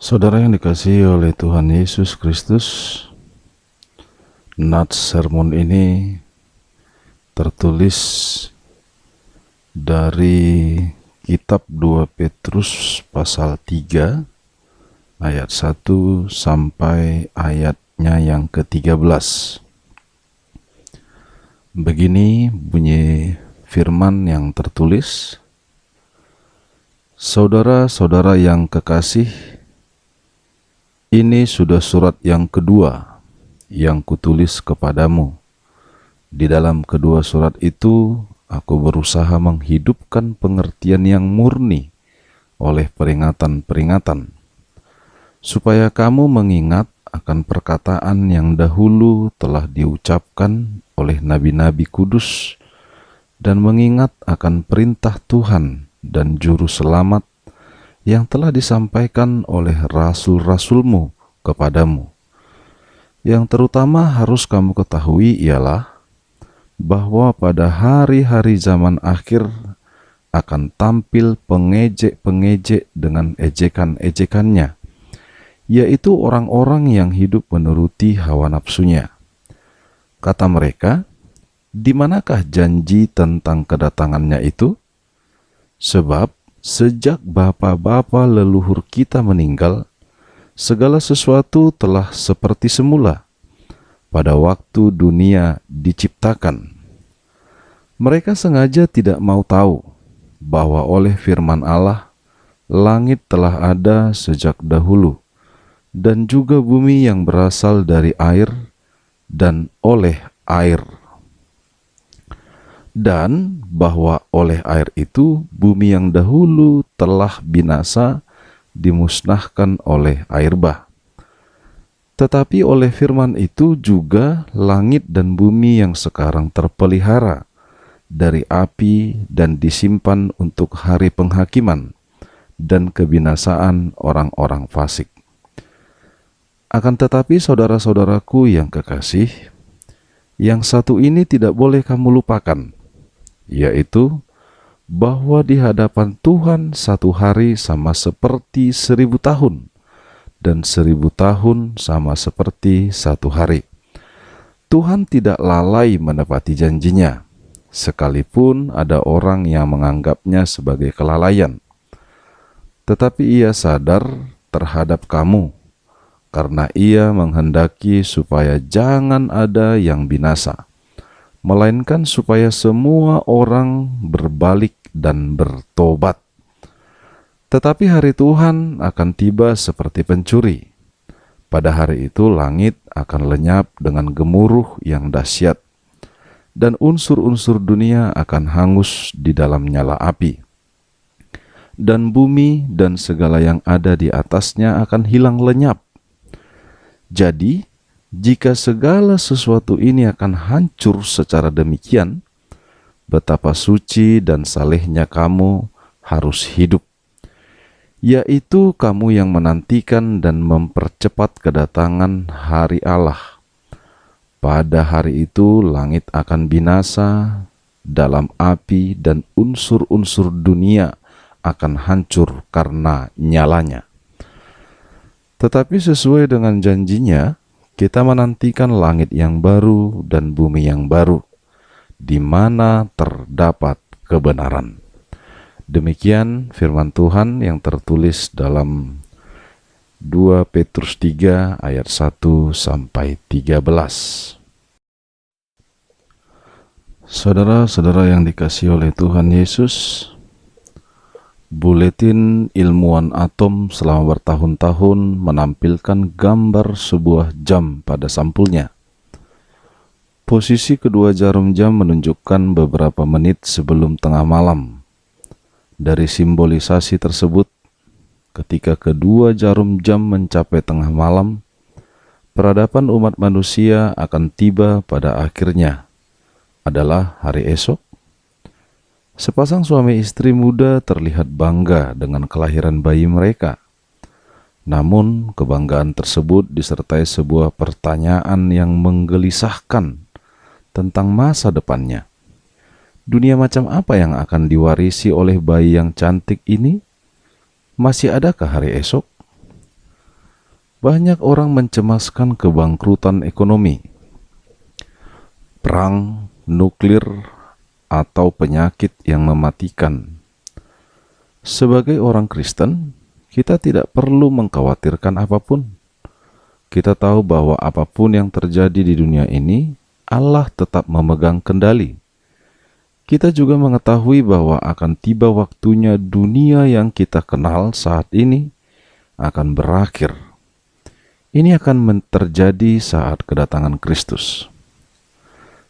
Saudara yang dikasihi oleh Tuhan Yesus Kristus, nats sermon ini tertulis dari kitab 2 Petrus pasal 3 ayat 1 sampai ayatnya yang ke-13. Begini bunyi firman yang tertulis: Saudara-saudara yang kekasih, ini sudah surat yang kedua yang kutulis kepadamu. Di dalam kedua surat itu, aku berusaha menghidupkan pengertian yang murni oleh peringatan-peringatan, supaya kamu mengingat akan perkataan yang dahulu telah diucapkan oleh nabi-nabi kudus, dan mengingat akan perintah Tuhan dan Juru Selamat yang telah disampaikan oleh rasul-rasulmu kepadamu. Yang terutama harus kamu ketahui ialah bahwa pada hari-hari zaman akhir akan tampil pengejek-pengejek dengan ejekan-ejekannya, yaitu orang-orang yang hidup menuruti hawa nafsunya. Kata mereka, di manakah janji tentang kedatangannya itu? Sebab sejak bapa-bapa leluhur kita meninggal, segala sesuatu telah seperti semula pada waktu dunia diciptakan. Mereka sengaja tidak mau tahu bahwa oleh firman Allah, langit telah ada sejak dahulu, dan juga bumi yang berasal dari air dan oleh air, dan bahwa oleh air itu bumi yang dahulu telah binasa dimusnahkan oleh air bah. Tetapi oleh firman itu juga langit dan bumi yang sekarang terpelihara dari api dan disimpan untuk hari penghakiman dan kebinasaan orang-orang fasik. Akan tetapi saudara-saudaraku yang kekasih, yang satu ini tidak boleh kamu lupakan, yaitu bahwa di hadapan Tuhan satu hari sama seperti 1000 tahun, dan 1000 tahun sama seperti satu hari. Tuhan tidak lalai menepati janjinya, sekalipun ada orang yang menganggapnya sebagai kelalaian. Tetapi ia sadar terhadap kamu, karena ia menghendaki supaya jangan ada yang binasa, melainkan supaya semua orang berbalik dan bertobat. Tetapi hari Tuhan akan tiba seperti pencuri. Pada hari itu langit akan lenyap dengan gemuruh yang dahsyat, dan unsur-unsur dunia akan hangus di dalam nyala api. Dan bumi dan segala yang ada di atasnya akan hilang lenyap. Jadi, jika segala sesuatu ini akan hancur secara demikian, betapa suci dan salehnya kamu harus hidup, yaitu kamu yang menantikan dan mempercepat kedatangan hari Allah. Pada hari itu langit akan binasa dalam api dan unsur-unsur dunia akan hancur karena nyalanya. Tetapi sesuai dengan janjinya, kita menantikan langit yang baru dan bumi yang baru, di mana terdapat kebenaran. Demikian firman Tuhan yang tertulis dalam 2 Petrus 3 ayat 1 sampai 13. Saudara-saudara yang dikasihi oleh Tuhan Yesus, Buletin Ilmuwan Atom selama bertahun-tahun menampilkan gambar sebuah jam pada sampulnya. Posisi kedua jarum jam menunjukkan beberapa menit sebelum tengah malam. Dari simbolisasi tersebut, ketika kedua jarum jam mencapai tengah malam, peradaban umat manusia akan tiba pada akhirnya adalah hari esok. Sepasang suami istri muda terlihat bangga dengan kelahiran bayi mereka. Namun, kebanggaan tersebut disertai sebuah pertanyaan yang menggelisahkan tentang masa depannya. Dunia macam apa yang akan diwarisi oleh bayi yang cantik ini? Masih adakah hari esok? Banyak orang mencemaskan kebangkrutan ekonomi, perang, nuklir, atau penyakit yang mematikan. Sebagai orang Kristen, kita tidak perlu mengkhawatirkan apapun. Kita tahu bahwa apapun yang terjadi di dunia ini, Allah tetap memegang kendali. Kita juga mengetahui bahwa akan tiba waktunya dunia yang kita kenal saat ini akan berakhir. Ini akan terjadi saat kedatangan Kristus.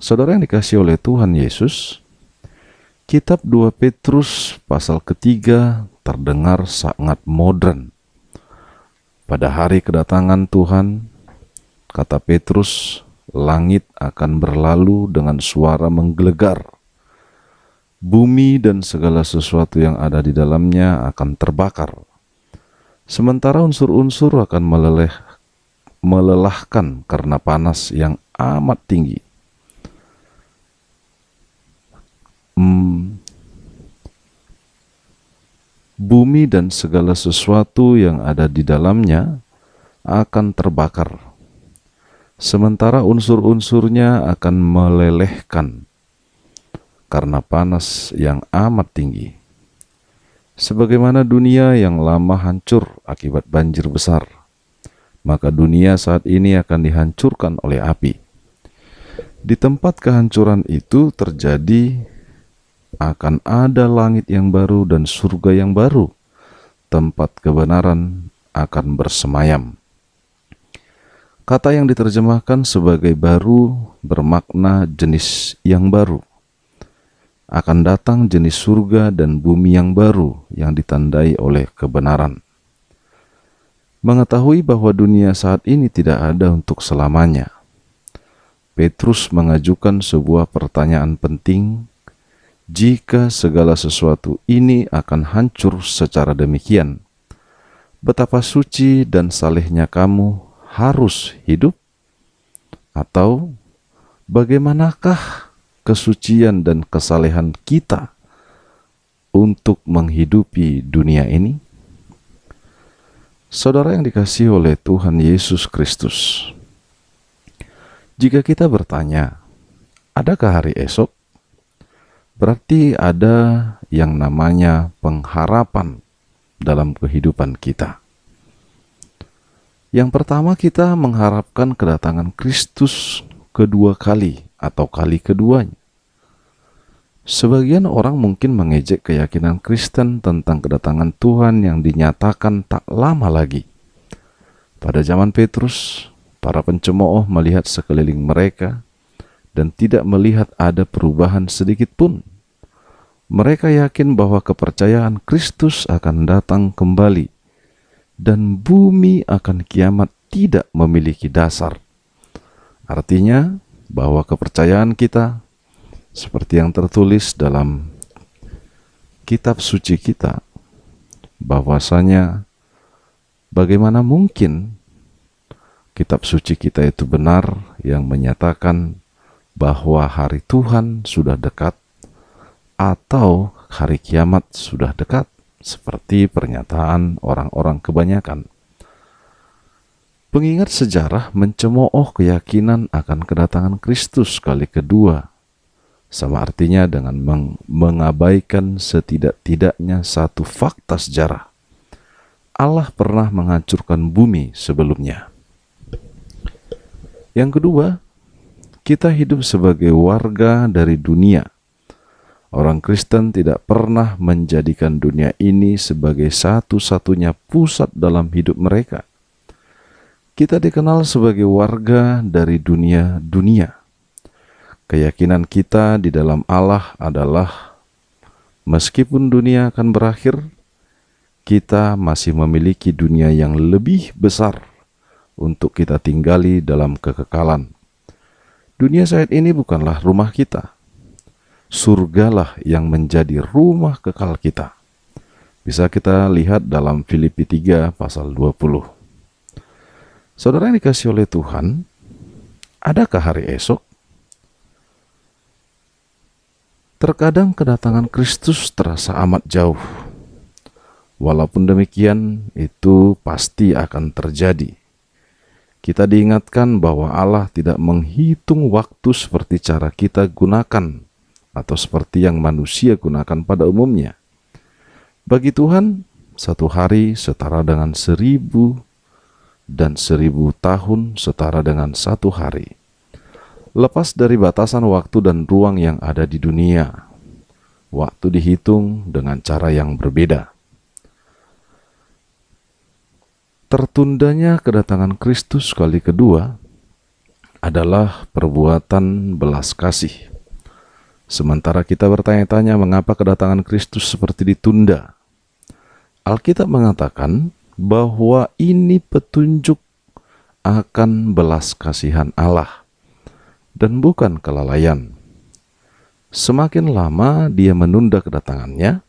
Saudara yang dikasihi oleh Tuhan Yesus, kitab 2 Petrus pasal ketiga terdengar sangat modern. Pada hari kedatangan Tuhan, kata Petrus, langit akan berlalu dengan suara menggelegar. Bumi dan segala sesuatu yang ada di dalamnya akan terbakar. Sementara unsur-unsur akan melelahkan karena panas yang amat tinggi. Bumi dan segala sesuatu yang ada di dalamnya akan terbakar. Sementara unsur-unsurnya akan melelehkan karena panas yang amat tinggi. Sebagaimana dunia yang lama hancur akibat banjir besar, maka dunia saat ini akan dihancurkan oleh api. Di tempat kehancuran itu terjadi akan ada langit yang baru dan surga yang baru, tempat kebenaran akan bersemayam. Kata yang diterjemahkan sebagai baru bermakna jenis yang baru. Akan datang jenis surga dan bumi yang baru yang ditandai oleh kebenaran. Mengetahui bahwa dunia saat ini tidak ada untuk selamanya, Petrus mengajukan sebuah pertanyaan penting. Jika segala sesuatu ini akan hancur secara demikian, betapa suci dan salehnya kamu harus hidup? Atau bagaimanakah kesucian dan kesalehan kita untuk menghidupi dunia ini? Saudara yang dikasihi oleh Tuhan Yesus Kristus, jika kita bertanya, adakah hari esok? Berarti ada yang namanya pengharapan dalam kehidupan kita. Yang pertama, kita mengharapkan kedatangan Kristus kedua kali atau kali keduanya. Sebagian orang mungkin mengejek keyakinan Kristen tentang kedatangan Tuhan yang dinyatakan tak lama lagi. Pada zaman Petrus, para pencemooh melihat sekeliling mereka dan tidak melihat ada perubahan sedikit pun. Mereka yakin bahwa kepercayaan Kristus akan datang kembali dan bumi akan kiamat tidak memiliki dasar. Artinya bahwa kepercayaan kita, seperti yang tertulis dalam kitab suci kita, bahwasanya bagaimana mungkin kitab suci kita itu benar yang menyatakan bahwa hari Tuhan sudah dekat atau hari kiamat sudah dekat, seperti pernyataan orang-orang kebanyakan. Pengingat sejarah mencemooh keyakinan akan kedatangan Kristus kali kedua, sama artinya dengan mengabaikan setidak-tidaknya satu fakta sejarah. Allah pernah menghancurkan bumi sebelumnya. Yang kedua, kita hidup sebagai warga dari dunia. Orang Kristen tidak pernah menjadikan dunia ini sebagai satu-satunya pusat dalam hidup mereka. Kita dikenal sebagai warga dari dunia. Keyakinan kita di dalam Allah adalah, meskipun dunia akan berakhir, kita masih memiliki dunia yang lebih besar untuk kita tinggali dalam kekekalan. Dunia saat ini bukanlah rumah kita. Surgalah yang menjadi rumah kekal kita. Bisa kita lihat dalam Filipi 3 pasal 20. Saudara yang dikasihi oleh Tuhan, adakah hari esok? Terkadang kedatangan Kristus terasa amat jauh. Walaupun demikian, itu pasti akan terjadi. kita diingatkan bahwa Allah tidak menghitung waktu seperti cara kita gunakan atau seperti yang manusia gunakan pada umumnya. Bagi Tuhan, satu hari setara dengan 1000 dan 1000 tahun setara dengan satu hari. Lepas dari batasan waktu dan ruang yang ada di dunia, waktu dihitung dengan cara yang berbeda. Tertundanya kedatangan Kristus kali kedua adalah perbuatan belas kasih. Sementara kita bertanya-tanya mengapa kedatangan Kristus seperti ditunda, Alkitab mengatakan bahwa ini petunjuk akan belas kasihan Allah dan bukan kelalaian. Semakin lama Dia menunda kedatangannya,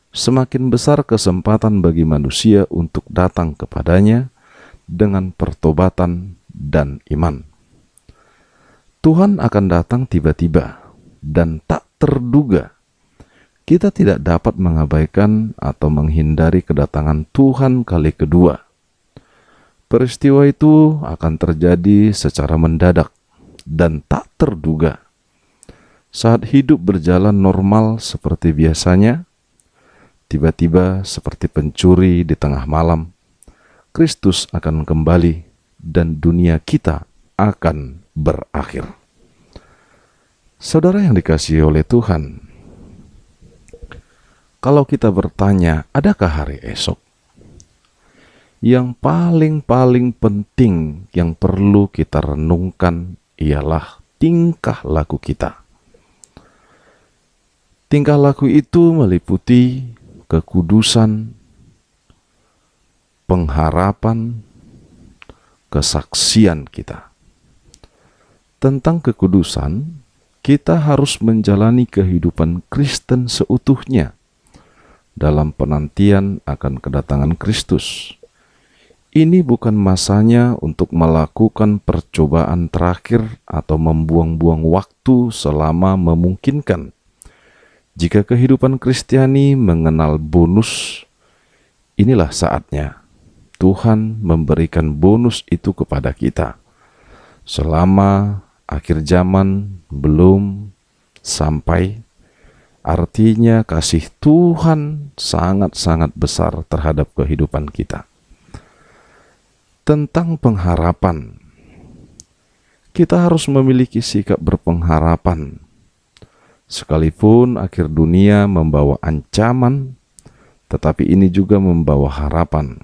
semakin besar kesempatan bagi manusia untuk datang kepadanya dengan pertobatan dan iman. Tuhan akan datang tiba-tiba dan tak terduga. Kita tidak dapat mengabaikan atau menghindari kedatangan Tuhan kali kedua. Peristiwa itu akan terjadi secara mendadak dan tak terduga. Saat hidup berjalan normal seperti biasanya, tiba-tiba seperti pencuri di tengah malam, Kristus akan kembali dan dunia kita akan berakhir. Saudara yang dikasihi oleh Tuhan, kalau kita bertanya, adakah hari esok? Yang paling penting yang perlu kita renungkan ialah tingkah laku kita. Tingkah laku itu meliputi kekudusan, pengharapan, kesaksian kita. Tentang kekudusan, kita harus menjalani kehidupan Kristen seutuhnya dalam penantian akan kedatangan Kristus. Ini bukan masanya untuk melakukan percobaan terakhir atau membuang-buang waktu selama memungkinkan. Jika kehidupan Kristiani mengenal bonus, inilah saatnya Tuhan memberikan bonus itu kepada kita. Selama akhir zaman belum sampai, artinya kasih Tuhan sangat-sangat besar terhadap kehidupan kita. Tentang pengharapan, kita harus memiliki sikap berpengharapan. Sekalipun akhir dunia membawa ancaman, tetapi ini juga membawa harapan.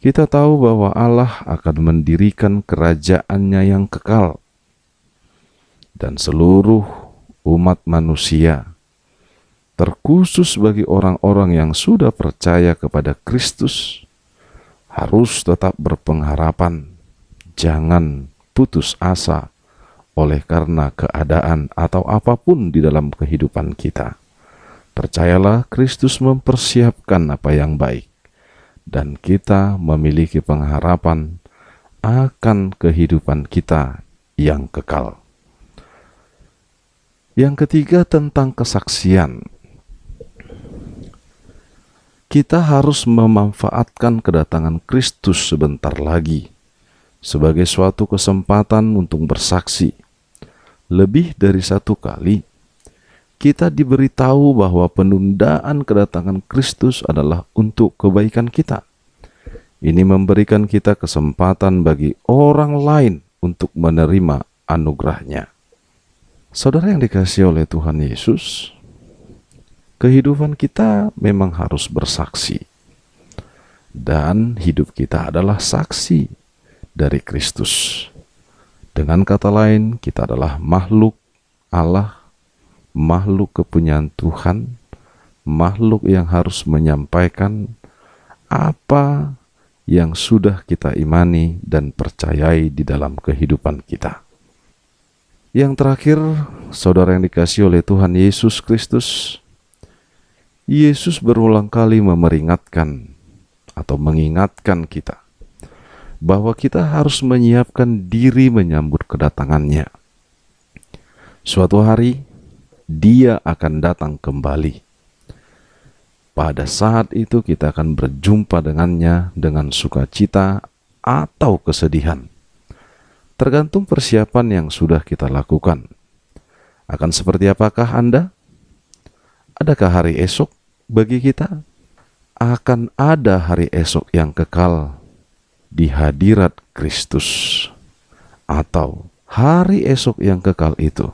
Kita tahu bahwa Allah akan mendirikan kerajaannya yang kekal, dan seluruh umat manusia, terkhusus bagi orang-orang yang sudah percaya kepada Kristus, harus tetap berpengharapan. Jangan putus asa oleh karena keadaan atau apapun di dalam kehidupan kita. Percayalah, Kristus mempersiapkan apa yang baik, dan kita memiliki pengharapan akan kehidupan kita yang kekal. Yang ketiga, tentang kesaksian. Kita harus memanfaatkan kedatangan Kristus sebentar lagi sebagai suatu kesempatan untuk bersaksi. Lebih dari satu kali, kita diberitahu bahwa penundaan kedatangan Kristus adalah untuk kebaikan kita. Ini memberikan kita kesempatan bagi orang lain untuk menerima anugerah-Nya. Saudara yang dikasihi oleh Tuhan Yesus, kehidupan kita memang harus bersaksi. Dan hidup kita adalah saksi dari Kristus. Dengan kata lain, kita adalah makhluk Allah, makhluk kepunyaan Tuhan, makhluk yang harus menyampaikan apa yang sudah kita imani dan percayai di dalam kehidupan kita. Yang terakhir, saudara yang dikasihi oleh Tuhan Yesus Kristus, Yesus berulang kali memperingatkan atau mengingatkan kita bahwa kita harus menyiapkan diri menyambut kedatangannya. Suatu hari, Dia akan datang kembali. Pada saat itu kita akan berjumpa dengannya dengan sukacita, atau kesedihan. Tergantung persiapan yang sudah kita lakukan. Akan seperti apakah Anda? Adakah hari esok bagi kita? Akan ada hari esok yang kekal di hadirat Kristus. Atau hari esok yang kekal itu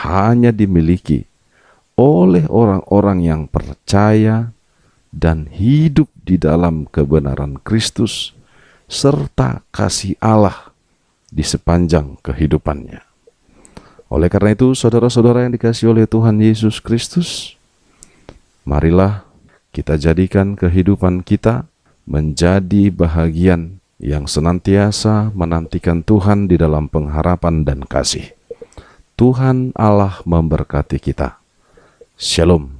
hanya dimiliki oleh orang-orang yang percaya dan hidup di dalam kebenaran Kristus serta kasih Allah di sepanjang kehidupannya. Oleh karena itu, saudara-saudara yang dikasihi oleh Tuhan Yesus Kristus, marilah kita jadikan kehidupan kita menjadi bahagian yang senantiasa menantikan Tuhan di dalam pengharapan dan kasih. Tuhan Allah memberkati kita. Shalom.